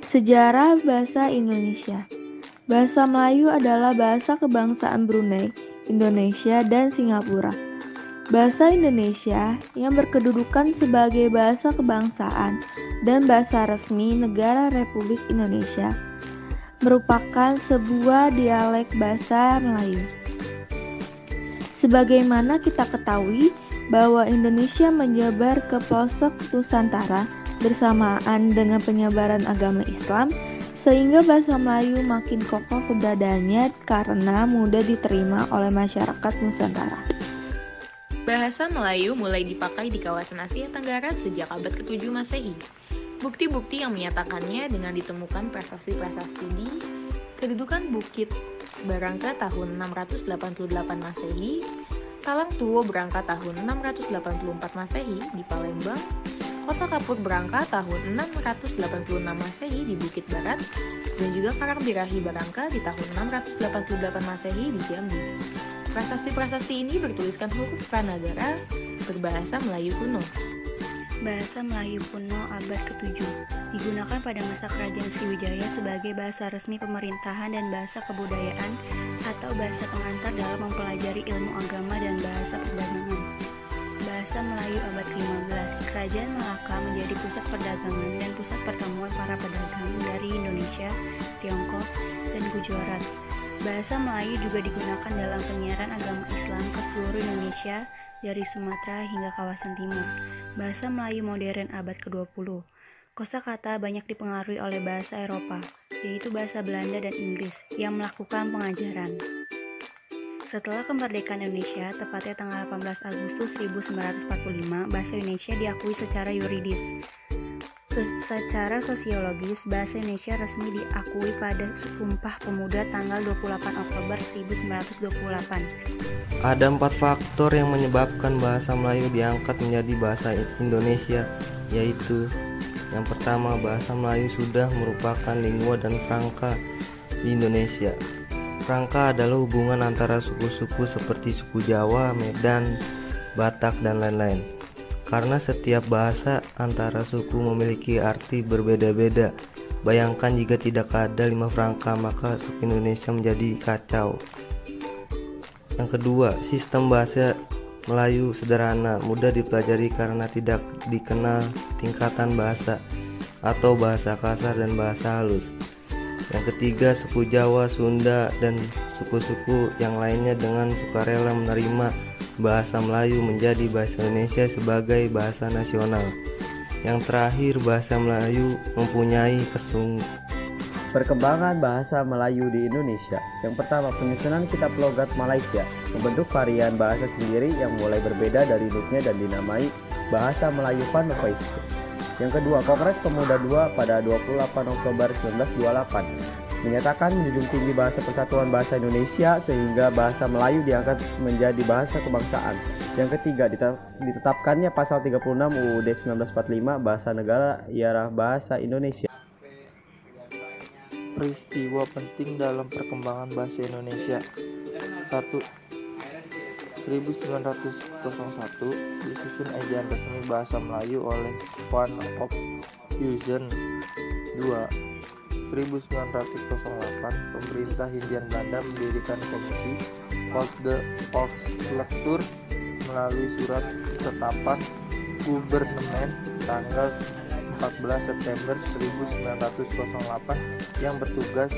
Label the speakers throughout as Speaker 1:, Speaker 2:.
Speaker 1: Sejarah Bahasa Indonesia. Bahasa Melayu adalah bahasa kebangsaan Brunei, Indonesia, dan Singapura. Bahasa Indonesia yang berkedudukan sebagai bahasa kebangsaan dan bahasa resmi Negara Republik Indonesia merupakan sebuah dialek bahasa Melayu. Sebagaimana kita ketahui bahwa Indonesia menyebar ke pelosok Nusantara bersamaan dengan penyebaran agama Islam, sehingga bahasa Melayu makin kokoh keberadaannya karena mudah diterima oleh masyarakat Nusantara.
Speaker 2: Bahasa Melayu mulai dipakai di kawasan Asia Tenggara sejak abad ke-7 Masehi. Bukti-bukti yang menyatakannya dengan ditemukan prasasti-prasasti di kedudukan Bukit Barangka tahun 688 Masehi, Talang Tuo Berangka tahun 684 Masehi di Palembang, Kota Kapur Berangka tahun 686 Masehi di Bukit Barat, dan juga Karang Birahi Barangka di tahun 688 Masehi di Jambi. Prasasti-prasasti ini bertuliskan huruf Pranagara berbahasa Melayu kuno.
Speaker 3: Bahasa Melayu kuno abad ke-7 digunakan pada masa Kerajaan Sriwijaya sebagai bahasa resmi pemerintahan dan bahasa kebudayaan atau bahasa pengantar dalam mempelajari ilmu agama dan bahasa perdagangan. Bahasa Melayu abad ke-15, Kerajaan Malaka menjadi pusat perdagangan dan pusat pertemuan para pedagang dari Indonesia, Tiongkok, dan Gujarat. Bahasa Melayu juga digunakan dalam penyiaran agama Islam ke seluruh Indonesia dari Sumatera hingga kawasan timur. Bahasa Melayu modern abad ke-20. Kosakata banyak dipengaruhi oleh bahasa Eropa, yaitu bahasa Belanda dan Inggris yang melakukan pengajaran. Setelah kemerdekaan Indonesia, tepatnya tanggal 18 Agustus 1945, bahasa Indonesia diakui secara yuridis. Secara sosiologis, bahasa Indonesia resmi diakui pada Sumpah Pemuda tanggal 28 Oktober 1928.
Speaker 4: Ada 4 faktor yang menyebabkan bahasa Melayu diangkat menjadi bahasa Indonesia, yaitu yang pertama, bahasa Melayu sudah merupakan lingua dan frangka di Indonesia. Frangka adalah hubungan antara suku-suku seperti suku Jawa, Medan, Batak, dan lain-lain. Karena setiap bahasa antara suku memiliki arti berbeda-beda. Bayangkan jika tidak ada 5 frangka, maka suku Indonesia menjadi kacau. Yang kedua, sistem bahasa Melayu sederhana, mudah dipelajari karena tidak dikenal tingkatan bahasa atau bahasa kasar dan bahasa halus. Yang ketiga, suku Jawa, Sunda, dan suku-suku yang lainnya dengan sukarela menerima bahasa Melayu menjadi bahasa Indonesia sebagai bahasa nasional. Yang terakhir, bahasa Melayu mempunyai
Speaker 5: Perkembangan bahasa Melayu di Indonesia. Yang pertama, penyusunan kitab logat Malaysia membentuk varian bahasa sendiri yang mulai berbeda dari induknya dan dinamai Bahasa Melayu Vanuatu. Yang kedua, Kongres Pemuda II pada 28 Oktober 1928 menyatakan menjunjung tinggi bahasa persatuan bahasa Indonesia sehingga bahasa Melayu diangkat menjadi bahasa kebangsaan. Yang ketiga, ditetapkannya pasal 36 UUD 1945 bahasa negara ialah bahasa Indonesia.
Speaker 6: Peristiwa penting dalam perkembangan bahasa Indonesia. 1. 1901 disusun ejaan resmi bahasa Melayu oleh Van Ophuizen. 2. 1908 pemerintah Hindia Belanda mendirikan komisi Volkslectuur melalui surat ketetapan Gubernemen tanggal 14 September 1908 yang bertugas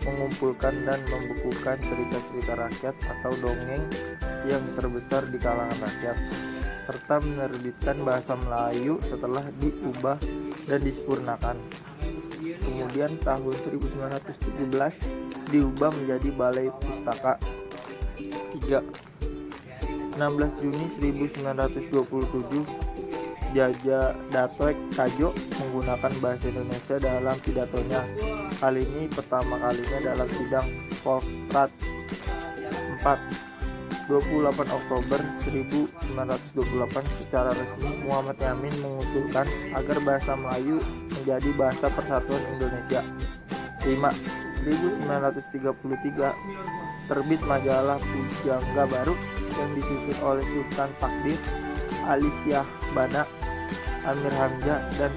Speaker 6: mengumpulkan dan membukukan cerita-cerita rakyat atau dongeng yang terbesar di kalangan rakyat, serta menerbitkan bahasa Melayu setelah diubah dan disempurnakan. Kemudian tahun 1917 diubah menjadi Balai Pustaka. 3. 16 Juni 1927 Jaja Datuk Kajo menggunakan bahasa Indonesia dalam pidatonya. Kali ini pertama kalinya dalam sidang Volksraad. 4. 28 Oktober 1928 secara resmi Muhammad Yamin mengusulkan agar bahasa Melayu menjadi bahasa persatuan Indonesia. 5. 1933 terbit majalah Pujangga Baru yang disusun oleh Sultan Takdir, Ali Syah Bana, Amir Hamzah, dan